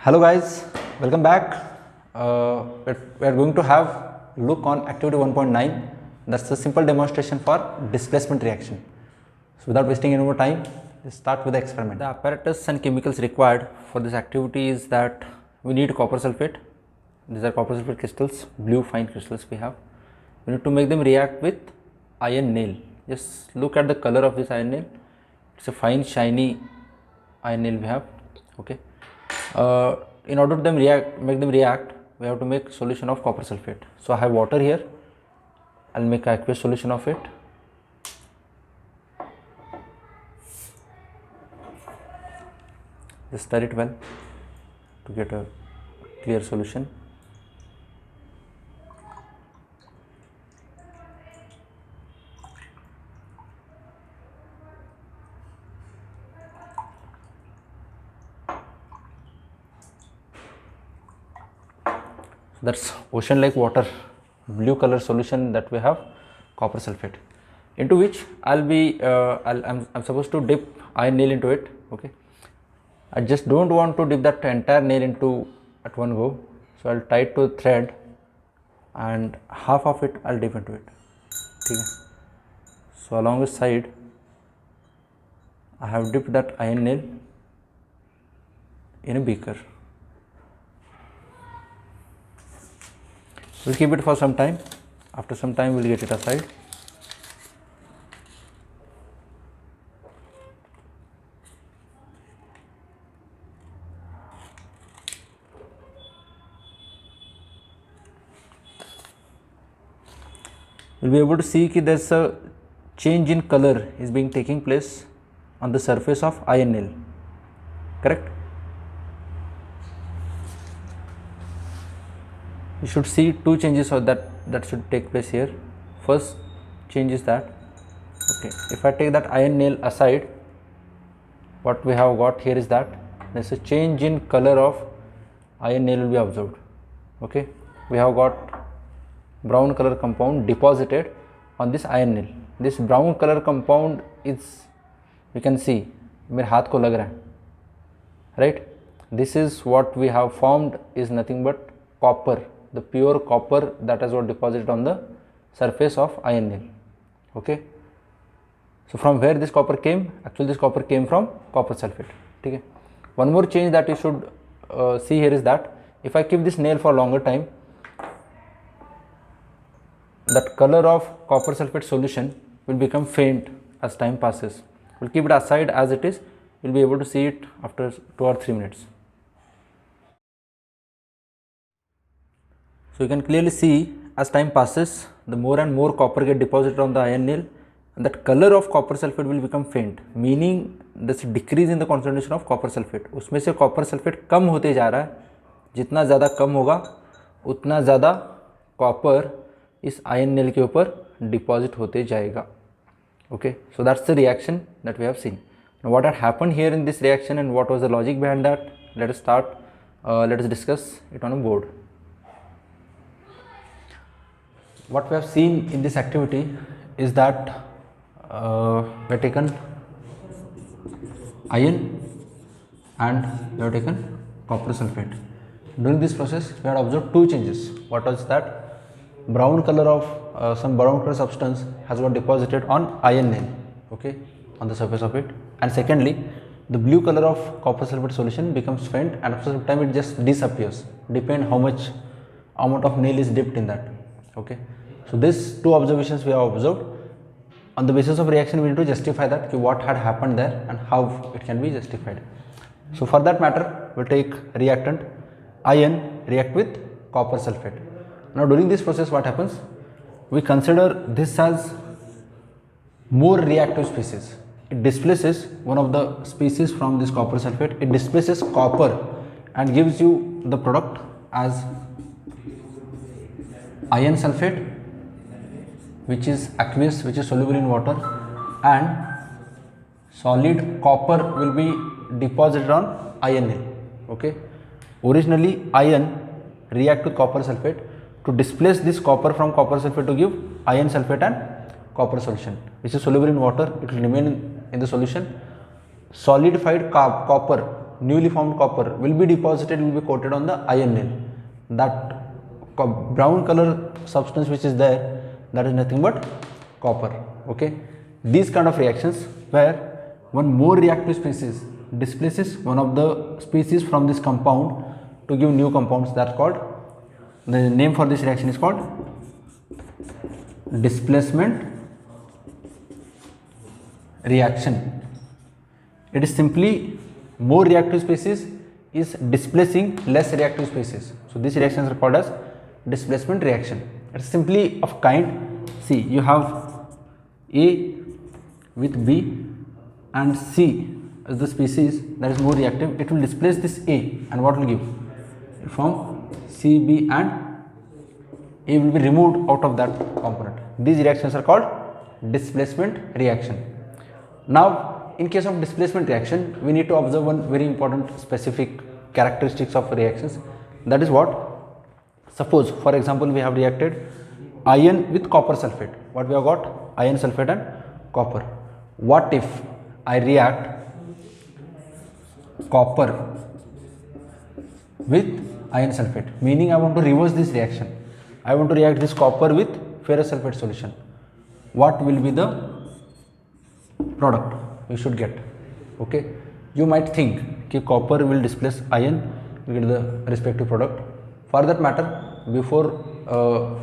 Hello guys, welcome back. We are going to have look on activity 1.9. That's a simple demonstration for displacement reaction. So without wasting any more time, let's start with the experiment. The apparatus and chemicals required for this activity is that we need copper sulfate. These are copper sulfate crystals, blue fine crystals we have. We need to make them react with iron nail. Just look at the color of this iron nail. It's a fine shiny iron nail we have. Okay. In order to make them react, we have to make solution of copper sulfate. So I have water here. I'll make aqueous solution of it. Just stir it well to get a clear solution. That's ocean like water, blue color solution that we have, copper sulfate, into which I'm supposed to dip iron nail into it. Okay, I just don't want to dip that entire nail into at one go, so I'll tie it to a thread and half of it I'll dip into it. Okay. So along the side I have dipped that iron nail in a beaker. We'll keep it for some time. After some time, we'll get it aside. We'll be able to see that there's a change in color is being taking place on the surface of iron nail. Correct? You should see two changes of that should take place here. First change is that, okay, if I take that iron nail aside, what we have got here is that there's a change in color of iron nail will be observed. Okay, we have got brown color compound deposited on this iron nail. This brown color compound is, you can see, मेरे हाथ को लग रहा है, right? This is what we have formed is nothing but copper. The pure copper that is what deposited on the surface of iron nail. Okay, so from where this copper came? Actually this copper came from copper sulfate. Okay. One more change that you should see here is that if I keep this nail for a longer time, that color of copper sulfate solution will become faint as time passes. We'll keep it aside as it is. We'll be able to see it after 2 or 3 minutes. So you can clearly see as time passes, the more and more copper get deposited on the iron nail, and that color of copper sulfate will become faint, meaning there's a decrease in the concentration of copper sulfate. उसमें से copper sulfate कम होते जा रहा है, जितना ज़्यादा कम होगा उतना ज़्यादा copper इस iron nail के ऊपर deposit होते जाएगा. Okay, so that's the reaction that we have seen. Now what had happened here in this reaction and what was the logic behind that? Let us discuss it on a board. What we have seen in this activity is that we have taken iron and we have taken copper sulfate. During this process, we had observed two changes. What was that? Brown color of some brown color substance has got deposited on iron nail, okay, on the surface of it. And secondly, the blue color of copper sulfate solution becomes faint, and after some time it just disappears. Depend how much amount of nail is dipped in that. Okay, so these two observations we have observed. On the basis of reaction, we need to justify that what had happened there and how it can be justified. So for that matter, we take reactant iron react with copper sulfate. Now during this process, what happens? We consider this as more reactive species. It displaces one of the species from this copper sulfate. It displaces copper and gives you the product as iron sulfate, which is aqueous, which is soluble in water, and solid copper will be deposited on iron nail. Okay, originally iron react with copper sulfate to displace this copper from copper sulfate to give iron sulfate and copper solution, which is soluble in water. It will remain in the solution. Solidified copper newly formed copper will be deposited, will be coated on the iron nail. That brown color substance which is there, that is nothing but copper. Okay, these kind of reactions where one more reactive species displaces one of the species from this compound to give new compounds, that's called, the name for this reaction is called displacement reaction. It is simply more reactive species is displacing less reactive species. So these reactions are called as displacement reaction. It is simply of kind, see, you have A with B and C as the species that is more reactive, it will displace this A, and what will give? It form C, B, and A will be removed out of that component. These reactions are called displacement reaction. Now, in case of displacement reaction, we need to observe one very important specific characteristics of reactions. That is what? Suppose, for example, we have reacted iron with copper sulfate. What we have got? Iron sulfate and copper. What if I react copper with iron sulfate? Meaning I want to reverse this reaction. I want to react this copper with ferrous sulfate solution. What will be the product we should get? Okay, you might think that copper will displace iron, we get the respective product. For that matter, before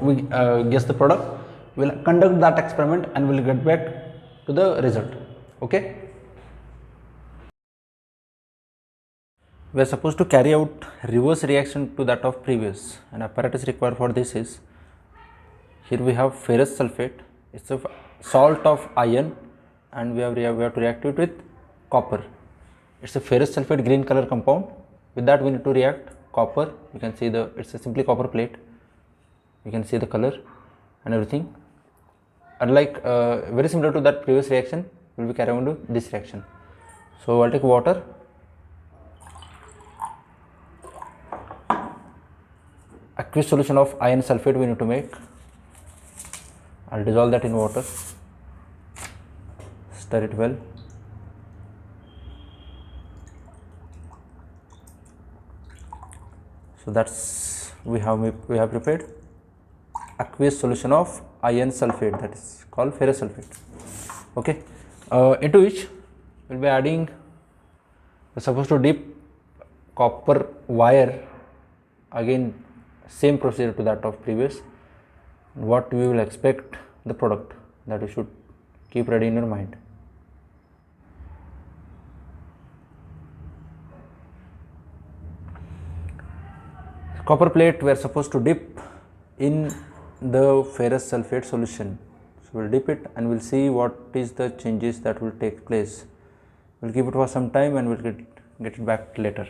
we guess the product, we will conduct that experiment and we will get back to the result. Okay, we are supposed to carry out reverse reaction to that of previous, and apparatus required for this is, here we have ferrous sulfate, it's a salt of iron, and we have to react it with copper. It's a ferrous sulfate green color compound. With that we need to react copper. You can see it's a simply copper plate. You can see the color and everything. Unlike very similar to that previous reaction, we will be carrying on to this reaction. So I'll take water. Aqueous solution of iron sulfate we need to make. I'll dissolve that in water. Stir it well. So that's we have prepared aqueous solution of iron sulfate, that is called ferrous sulfate. Okay, into which we'll be adding, we're supposed to dip copper wire, again same procedure to that of previous. What we will expect the product, that you should keep ready in your mind. Copper plate we are supposed to dip in the ferrous sulfate solution. So we'll dip it and we'll see what is the changes that will take place. We'll keep it for some time and we'll get it back later.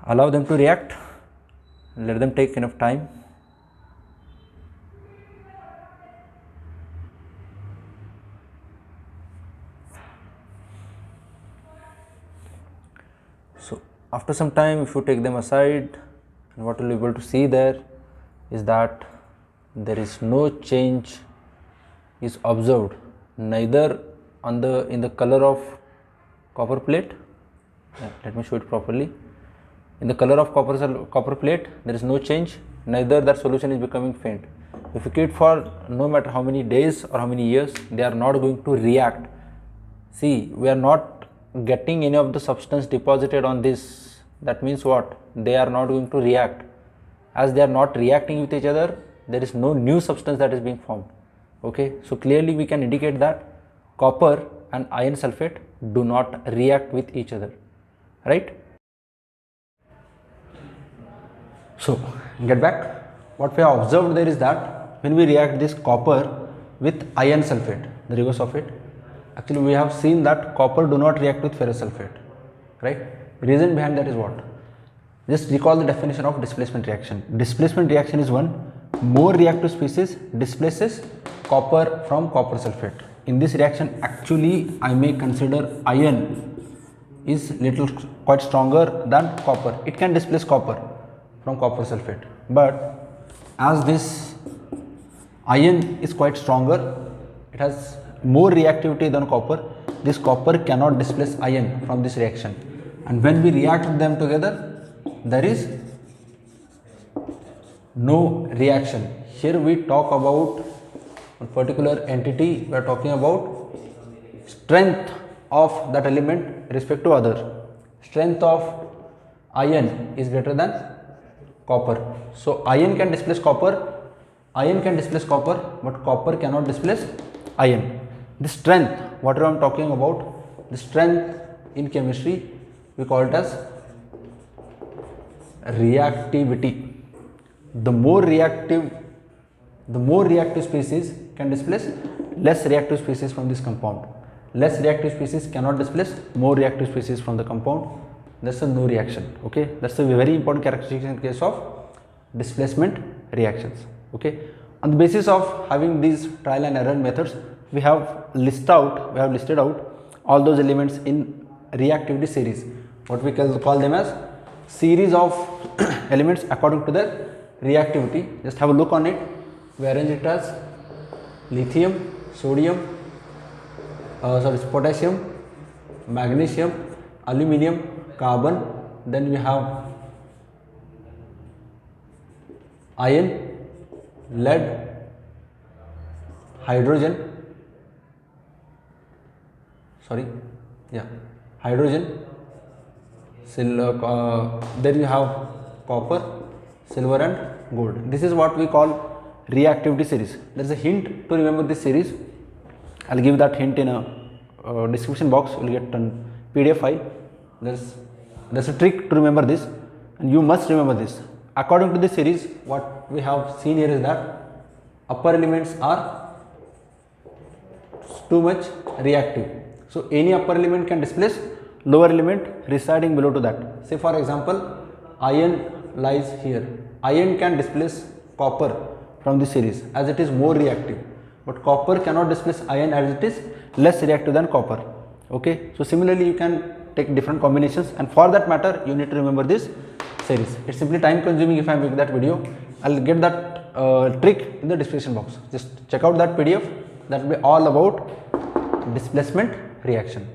Allow them to react, let them take enough time. So after some time, if you take them aside, what you will be able to see there is that there is no change is observed, neither on in the color of copper plate. Let me show it properly. In the color of copper plate, there is no change, neither that solution is becoming faint. If you keep it for no matter how many days or how many years, they are not going to react. See, we are not getting any of the substance deposited on this. That means what? They are not going to react. As they are not reacting with each other, there is no new substance that is being formed. Okay, so clearly we can indicate that copper and iron sulfate do not react with each other, right? So get back, what we have observed there is that when we react this copper with iron sulfate, the reverse of it, actually we have seen that copper do not react with ferrous sulfate, right? Reason behind that is what? Just recall the definition of displacement reaction. Displacement reaction is one more reactive species displaces copper from copper sulfate. In this reaction, actually I may consider iron is quite stronger than copper. It can displace copper from copper sulfate, but as this iron is quite stronger, it has more reactivity than copper, this copper cannot displace iron from this reaction, and when we react them together, there is no reaction. Here we talk about a particular entity, we are talking about strength of that element respect to other. Strength of iron is greater than copper. So iron can displace copper, but copper cannot displace iron. The strength, whatever I am talking about, the strength in chemistry, we call it as reactivity. The more reactive species can displace less reactive species from this compound. Less reactive species cannot displace more reactive species from the compound. That's a no reaction. Okay, that's a very important characteristic in case of displacement reactions. Okay, on the basis of having these trial and error methods, we have listed out all those elements in reactivity series. What we call them as series of elements according to their reactivity. Just have a look on it. We arrange it as lithium, sodium, potassium, magnesium, aluminium, carbon. Then we have iron, lead, hydrogen, then you have copper, silver and gold. This is what we call reactivity series. There is a hint to remember this series. I will give that hint in a description box. You will get a PDF file. There's a trick to remember this, and you must remember this. According to this series, what we have seen here is that upper elements are too much reactive. So any upper element can displace lower element residing below to that. Say for example, iron lies here. Iron can displace copper from this series as it is more reactive, but copper cannot displace iron as it is less reactive than copper. Okay, so similarly you can take different combinations, and for that matter you need to remember this series. It's simply time consuming if I make that video. I'll get that trick in the description box. Just check out that PDF. That will be all about displacement reaction.